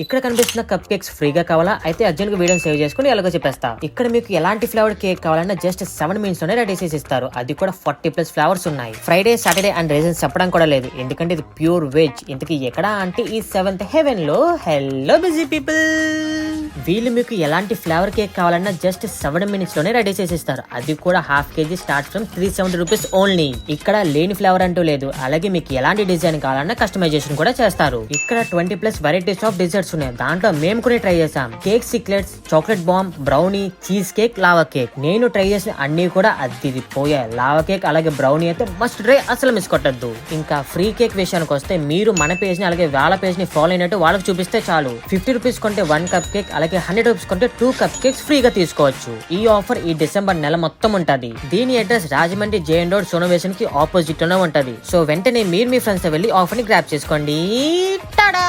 ఇక్కడ కనిపిస్తున్న cup cakes ఫ్రీగా కావాలా అయితే అర్జెంట్ గా వీడియో సేవ్ చేసుకుని ఎలాగో చెప్పేస్తా. ఇక్కడ మీకు ఎలాంటి ఫ్లేవర్ కేక్ కావాలన్నా జస్ట్ 7 minutes లోనే రెడీ చేసి ఇస్తారు. అది కూడా 40+ ఫ్లేవర్స్ ఉన్నాయి. ఫ్రైడే సాటర్డే అండ్ రీజన్స్ చెప్పడం కూడా లేదు, ఎందుకంటే ఇది ప్యూర్ వెజ్. ఇంతకీ ఎక్కడ అంటే ఈ 7th హెవెన్ లో. హెల్లో బిజీ పీపుల్, వీళ్ళు మీకు ఎలాంటి ఫ్లేవర్ కేక్ కావాలన్నా జస్ట్ 7 minutes లోనే రెడీ చేసి ఇస్తారు. అది కూడా ½ kg start from 370 rupees only. ఇక్కడ లేని ఫ్లేవర్ అంటూ లేదు. అలాగే మీకు ఎలాంటి డిజైన్ కావాలన్నా కస్టమైజేషన్ కూడా చేస్తారు. ఇక్కడ 20+ వెరైటీస్ ఆఫ్ డిజర్ట్స్ ఉన్నాయి. దాంట్లో మేము కూడా ట్రై చేసాం. కేక్ సిక్లెట్స్, chocolate bomb, brownie, cheese cake, lava cake. నేను ట్రై చేసిన అన్ని కూడా అది పోయా. లావా కేక్ అలాగే బ్రౌనీ అయితే మస్ట్ ట్రై, అసలు మిస్ కొట్టద్దు. ఇంకా ఫ్రీ కేక్ విషయానికి వస్తే మీరు మన పేజ్ ని అలాగే వాళ్ళ పేజ్ ని ఫాలో అయినట్టు వాళ్ళకి చూపిస్తే చాలు. 50 రూపీస్ కొంటే 1 కప్ కేక్, అలాగే 100 రూపీస్ కొంటే 2 కప్ కేక్స్ ఫ్రీగా తీసుకోవచ్చు. ఈ ఆఫర్ ఈ డిసెంబర్ నెల మొత్తం ఉంటది. దీని అడ్రస్ రాజమండ్రి జేఎన్ రోడ్ సోనోవేషన్ కి ఆపోజిట్ లోనే ఉంటది. సో వెంటనే మీరు మీ ఫ్రెండ్స్ తో వెళ్ళి ఆఫర్ ని గ్రాప్ చేసుకోండి. టాడా!